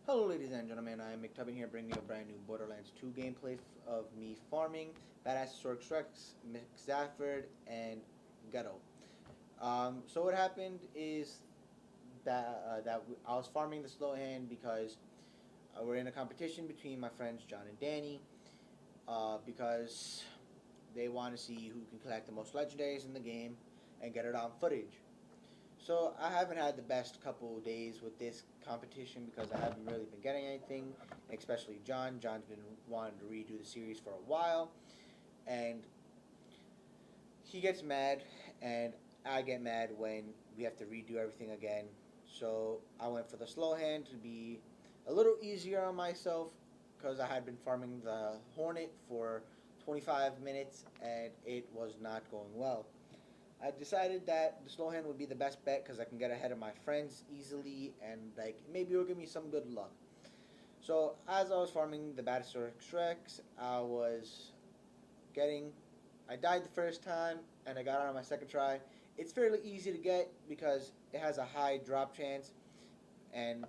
Hello ladies and gentlemen, I am McTubbin here bringing you a brand new Borderlands 2 gameplay of me farming, Badass Sork Rex, McZafford, and Ghetto. So what happened is that I was farming the slow hand because we're in a competition between my friends John and Danny because they want to see who can collect the most legendaries in the game and get it on footage. So I haven't had the best couple of days with this competition because I haven't really been getting anything, especially John. John's been wanting to redo the series for a while, and he gets mad, and I get mad when we have to redo everything again. So I went for the slow hand to be a little easier on myself because I had been farming the Hornet for 25 minutes and it was not going well. I decided that the slow hand would be the best bet because I can get ahead of my friends easily and like maybe it'll give me some good luck. So as I was farming the Batasaurus Rex, getting I died the first time and I got on my second try. It's fairly easy to get because it has a high drop chance and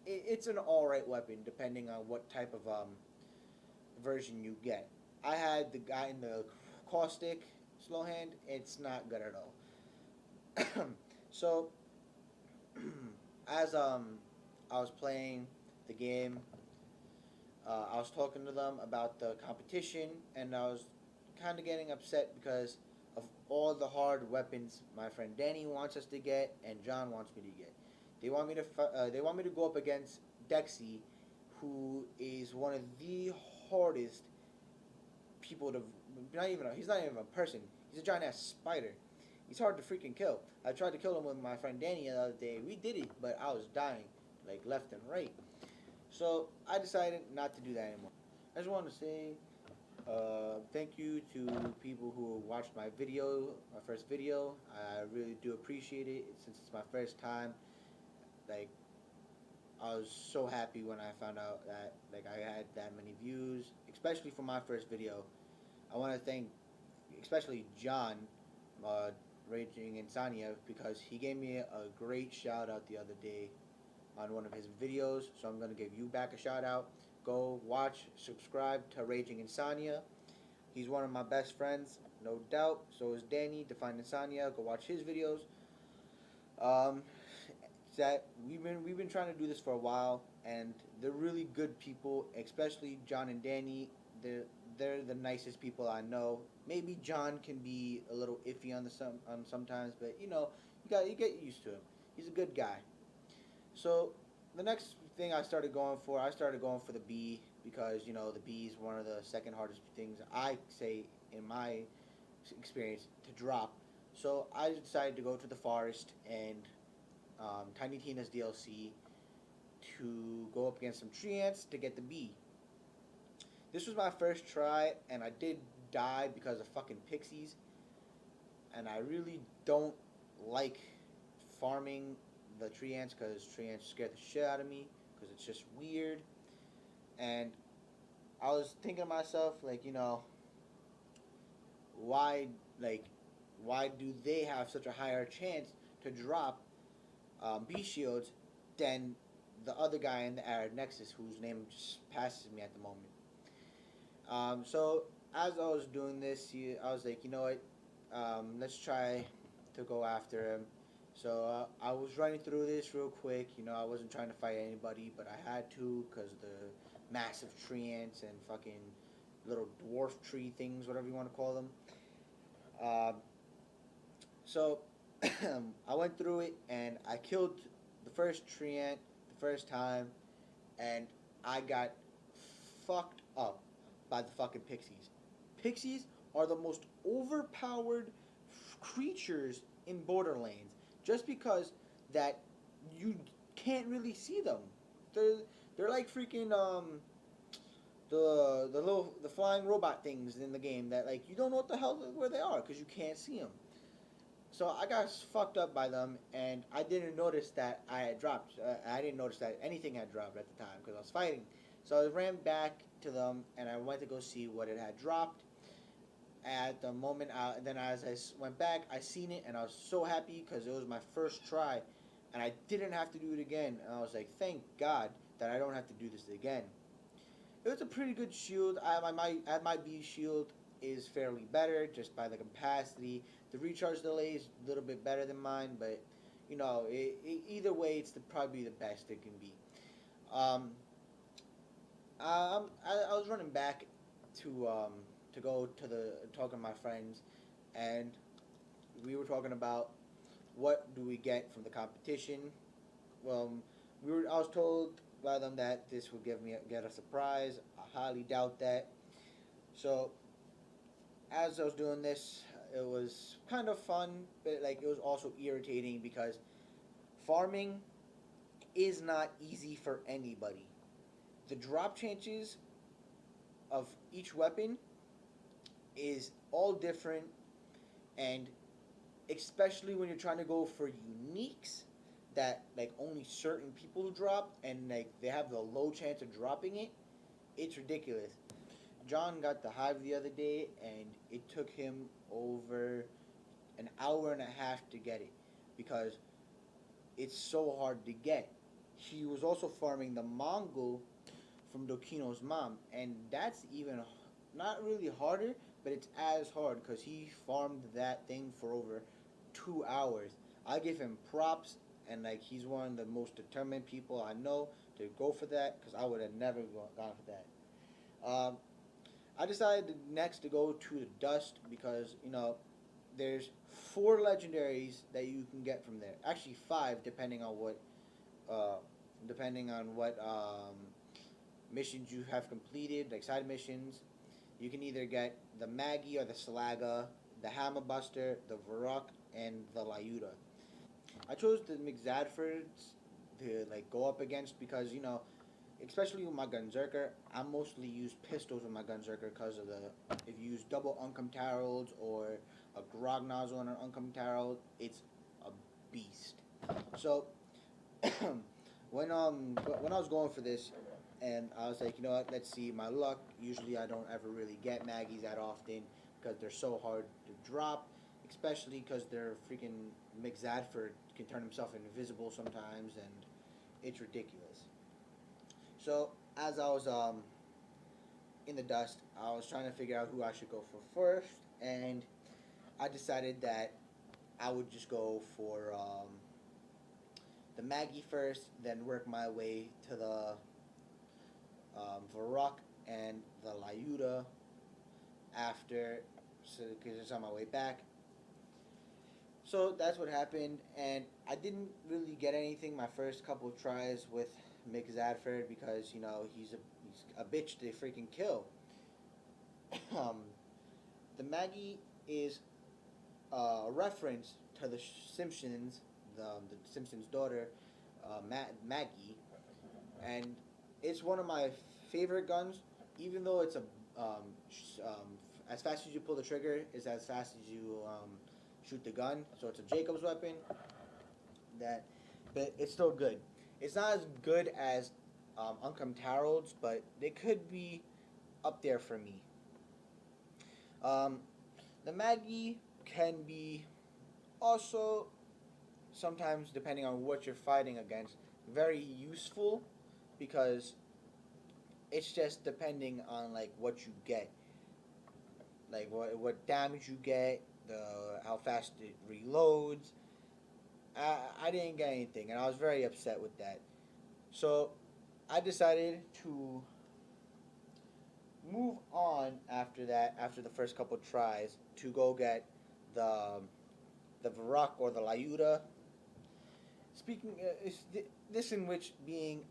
it's an alright weapon depending on what type of version you get. I had the guy in the caustic slow hand. It's not good at all. So as I was playing the game, I was talking to them about the competition, and I was kind of getting upset because of all the hard weapons my friend Danny wants us to get and John wants me to get. They want me to go up against Dexy, who is one of the hardest people to he's not even a person. He's a giant ass spider. He's hard to freaking kill. I tried to kill him with my friend Danny the other day. We did it, but I was dying like left and right. So I decided not to do that anymore. I just want to say thank you to people who watched my video, my first video. I really do appreciate it since it's my first time. Like I was so happy when I found out that like I had that many views, especially for my first video. I want to thank especially John, uh, Raging Insomnia, because he gave me a great shout out the other day on one of his videos. So I'm going to give you back a shout out. Go watch, subscribe to Raging Insomnia. He's one of my best friends, no doubt. So is Danny, Define Insomnia. Go watch his videos. Um, that we've been trying to do this for a while, and they're really good people, especially John and Danny. They're the nicest people I know. Maybe John can be a little iffy on sometimes, but you get used to him. He's a good guy. So the next thing I started going for the B because the B is one of the second hardest things I say in my experience to drop. So I decided to go to the forest and Tiny Tina's DLC to go up against some tree ants to get the B. This was my first try, and I did die because of fucking pixies, and I really don't like farming the tree ants because tree ants scare the shit out of me because it's just weird. And I was thinking to myself, like, why, like, why do they have such a higher chance to drop B shields than the other guy in the Arid Nexus, whose name just passes me at the moment. So as I was doing this, I was like, you know what? Let's try to go after him. So I was running through this real quick. I wasn't trying to fight anybody, but I had to because of the massive tree ants and fucking little dwarf tree things, whatever you want to call them. Uh, so I went through it and I killed the first tree ant the first time, and I got fucked up by the fucking pixies. Pixies are the most overpowered creatures in Borderlands just because that you can't really see them. They're like freaking the flying robot things in the game that like you don't know what the hell where they are because you can't see them. So I got fucked up by them, and I didn't notice that I had dropped. I didn't notice that anything had dropped at the time because I was fighting. So I ran back to them, and I went to go see what it had dropped. At the moment, then as I went back, I seen it, and I was so happy because it was my first try, and I didn't have to do it again. And I was like, thank God, that I don't have to do this again. It was a pretty good shield. My B shield is fairly better just by the capacity. The recharge delay is a little bit better than mine, but either way, it's probably the best it can be. Um, I was running back to go to the talking to my friends, and we were talking about what do we get from the competition. Well, I was told by them that this would get a surprise. I highly doubt that. So as I was doing this, it was kind of fun, but like it was also irritating because farming is not easy for anybody. The drop chances of each weapon is all different, and especially when you're trying to go for uniques that like only certain people drop and like they have the low chance of dropping it, it's ridiculous. John got the hive the other day, and it took him over an hour and a half to get it because it's so hard to get. He was also farming the Mongol from Dokino's mom, and that's even not really harder, but it's as hard because he farmed that thing for over 2 hours. I give him props, and like he's one of the most determined people I know to go for that because I would have never gone for that. I decided next to go to the dust because there's four legendaries that you can get from there. Actually, five uh, depending on what missions you have completed, like side missions. You can either get the Maggie or the Salaga, the Hammer Buster, the Varrock, and the Lyuda. I chose the McZadfords to like go up against because especially with my Gunzerker, I mostly use pistols with my Gunzerker because of the if you use double Uncome Tarrels or a Grog Nozzle on an Uncome Tarrel, it's a beast. So when I was going for this, and I was like, let's see my luck. Usually I don't ever really get Maggies that often because they're so hard to drop, especially because they're freaking McZadford can turn himself invisible sometimes, and it's ridiculous. So as I was in the dust, I was trying to figure out who I should go for first, and I decided that I would just go for the Maggie first, then work my way to the Varrock and the Lyuda after, so because it's on my way back. So that's what happened, and I didn't really get anything my first couple of tries with Mick Zadford because he's a bitch to freaking kill. um, the Maggie is a reference to the Simpsons, the Simpsons daughter, Maggie, and it's one of my favorite guns. Even though it's as fast as you pull the trigger is as fast as you shoot the gun. So it's a Jacob's weapon. That, but it's still good. It's not as good as Uncome Tarolds, but they could be up there for me. Um, the Maggie can be also sometimes, depending on what you're fighting against, very useful because it's just depending on like what you get, like what damage you get, the how fast it reloads. I didn't get anything, and I was very upset with that. So I decided to move on after that, after the first couple tries, to go get the the Varrock or the Lyuda. Speaking, this in which being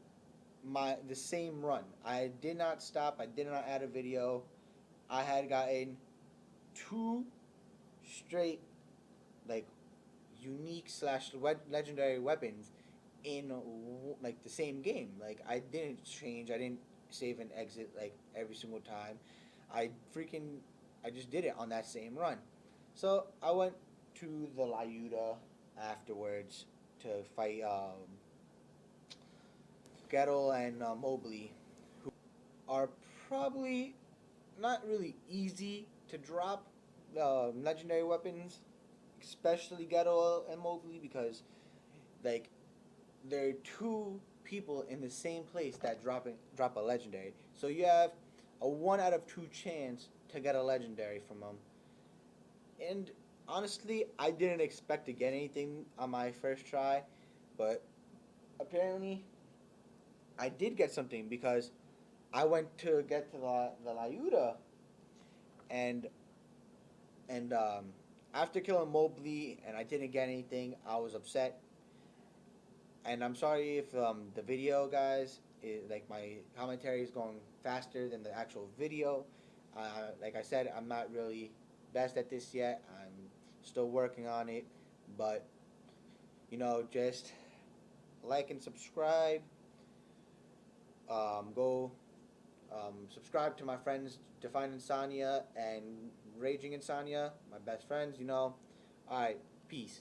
the same run. I did not stop. I did not add a video. I had gotten two straight like unique slash legendary weapons in like the same game. Like I didn't change. I didn't save and exit like every single time. I freaking I just did it on that same run. So I went to the Lyuda afterwards to fight Gettle and Mobley, who are probably not really easy to drop legendary weapons, especially Gettle and Mobley because like they're two. people in the same place that drop a legendary. So you have a 1 out of 2 chance to get a legendary from them. And honestly, I didn't expect to get anything on my first try, but apparently I did get something because I went to get to the Layuta, and and after killing Mobley and I didn't get anything, I was upset. And I'm sorry if the video, guys, like my commentary is going faster than the actual video. Like I said, I'm not really best at this yet. I'm still working on it, but just like and subscribe. Go subscribe to my friends Define Insomnia and Raging Insomnia, my best friends. All right, peace.